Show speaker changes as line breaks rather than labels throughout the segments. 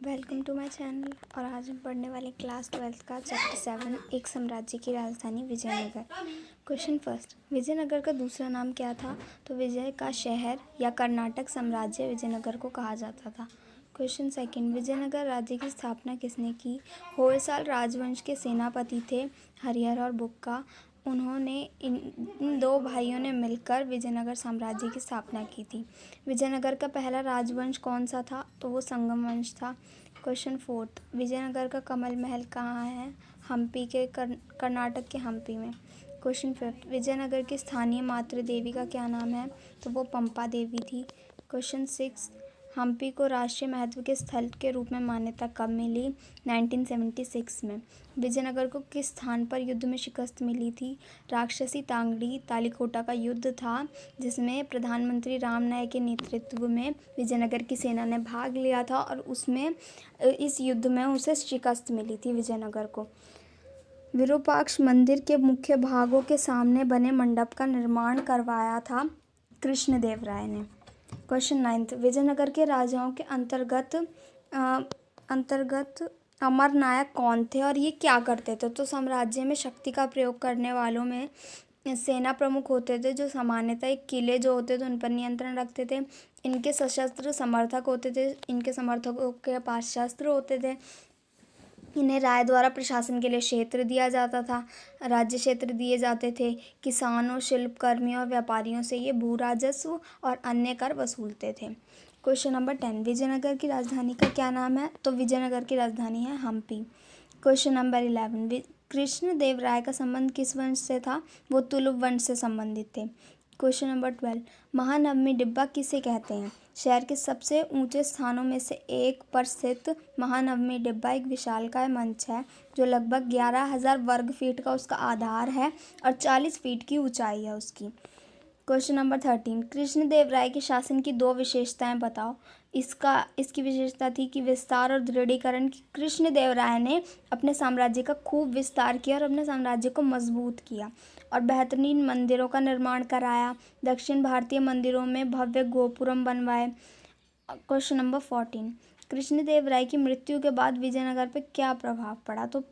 Welcome to my channel. और आज हम पढ़ने वाले क्लास 12 का चैप्टर 7 एक साम्राज्य की राजधानी विजयनगर। क्वेश्चन फर्स्ट, विजयनगर का दूसरा नाम क्या था? तो विजय का शहर या कर्नाटक साम्राज्य विजयनगर को कहा जाता था। क्वेश्चन सेकंड, विजयनगर राज्य की स्थापना किसने की? होयसाल राजवंश के सेनापति थे हरिहर और बुक्का। उन्होंने इन दो भाइयों ने मिलकर विजयनगर साम्राज्य की स्थापना की थी। विजयनगर का पहला राजवंश कौन सा था? तो वो संगम वंश था। क्वेश्चन फोर्थ, विजयनगर का कमल महल कहाँ है? हम्पी के कर्नाटक के हम्पी में। क्वेश्चन फिफ्थ, विजयनगर की स्थानीय मातृ देवी का क्या नाम है? तो वो पंपा देवी थी। क्वेश्चन सिक्स, हम्पी को राष्ट्रीय महत्व के स्थल के रूप में मान्यता कब मिली? 1976 में। विजयनगर को किस स्थान पर युद्ध में शिकस्त मिली थी? राक्षसी तांगड़ी तालिकोटा का युद्ध था, जिसमें प्रधानमंत्री राम नायक के नेतृत्व में विजयनगर की सेना ने भाग लिया था और उसमें इस युद्ध में उसे शिकस्त मिली थी विजयनगर को। विरूपाक्ष मंदिर के मुख्य भागों के सामने बने मंडप का निर्माण करवाया था कृष्णदेवराय ने। क्वेश्चन नाइन्थ, विजयनगर के राजाओं के अंतर्गत अमर नायक कौन थे और ये क्या करते थे? तो साम्राज्य में शक्ति का प्रयोग करने वालों में सेना प्रमुख होते थे, जो सामान्यतः एक किले जो होते थे उन पर नियंत्रण रखते थे। इनके सशस्त्र समर्थक होते थे, इनके समर्थकों के पास शस्त्र होते थे। इन्हें राय द्वारा प्रशासन के लिए क्षेत्र दिया जाता था, राज्य क्षेत्र दिए जाते थे। किसानों, शिल्पकर्मियों और व्यापारियों से ये भू राजस्व और अन्य कर वसूलते थे। क्वेश्चन नंबर 10, विजयनगर की राजधानी का क्या नाम है? तो विजयनगर की राजधानी है हम्पी। क्वेश्चन नंबर 11, कृष्णदेवराय का संबंध किस वंश से था? वो तुलुप वंश से संबंधित थे। क्वेश्चन नंबर 12, महानवमी डिब्बा किसे कहते हैं? शहर के सबसे ऊंचे स्थानों में से एक पर स्थित महानवमी डिब्बा एक विशालकाय मंच है, जो लगभग 11,000 वर्ग फीट का उसका आधार है और 40 फीट की ऊंचाई है उसकी। क्वेश्चन नंबर 13, कृष्णदेवराय के शासन की दो विशेषताएं बताओ। इसकी विशेषता थी कि विस्तार और दृढ़ीकरण की। कृष्णदेवराय ने अपने साम्राज्य का खूब विस्तार किया और अपने साम्राज्य को मजबूत किया और बेहतरीन मंदिरों का निर्माण कराया। दक्षिण भारतीय मंदिरों में भव्य गोपुरम बनवाए। क्वेश्चन नंबर 14, कृष्णदेवराय की मृत्यु के बाद विजयनगर पर क्या प्रभाव पड़ा? तो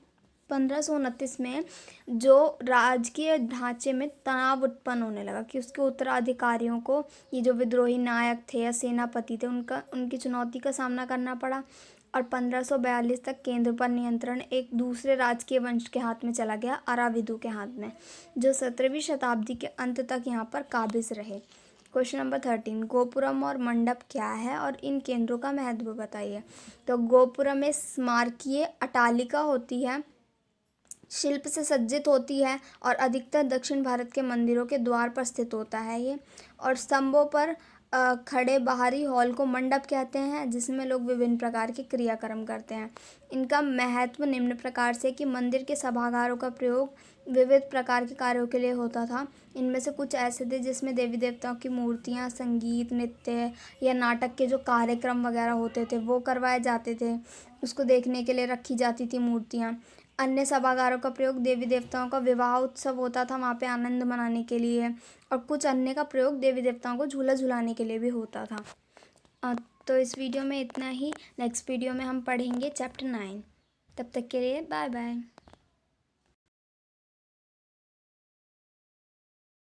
1529 में जो राजकीय ढांचे में तनाव उत्पन्न होने लगा कि उसके उत्तराधिकारियों को, ये जो विद्रोही नायक थे या सेनापति थे, उनकी चुनौती का सामना करना पड़ा और 1542 तक केंद्र पर नियंत्रण एक दूसरे राजकीय वंश के हाथ में चला गया, अराविदु के हाथ में, जो 17वीं शताब्दी के अंत तक यहाँ पर काबिज रहे। क्वेश्चन नंबर 13, गोपुरम और मंडप क्या है और इन केंद्रों का महत्व बताइए। तो गोपुरम में स्मारकीय अट्टालिका होती है, शिल्प से सज्जित होती है और अधिकतर दक्षिण भारत के मंदिरों के द्वार पर स्थित होता है ये। और स्तंभों पर खड़े बाहरी हॉल को मंडप कहते हैं, जिसमें लोग विभिन्न प्रकार के क्रियाक्रम करते हैं। इनका महत्व निम्न प्रकार से कि मंदिर के सभागारों का प्रयोग विविध प्रकार के कार्यों के लिए होता था। इनमें से कुछ ऐसे थे जिसमें देवी देवताओं की मूर्तियाँ, संगीत, नृत्य या नाटक के जो कार्यक्रम वगैरह होते थे वो करवाए जाते थे, उसको देखने के लिए रखी जाती थी मूर्तियाँ। अन्य सभागारों का प्रयोग देवी देवताओं का विवाह उत्सव होता था वहाँ पे आनंद मनाने के लिए, और कुछ अन्य का प्रयोग देवी देवताओं को झूला झुलाने के लिए भी होता था। तो इस वीडियो में इतना ही। नेक्स्ट वीडियो में हम पढ़ेंगे चैप्टर 9। तब तक के लिए बाय बाय।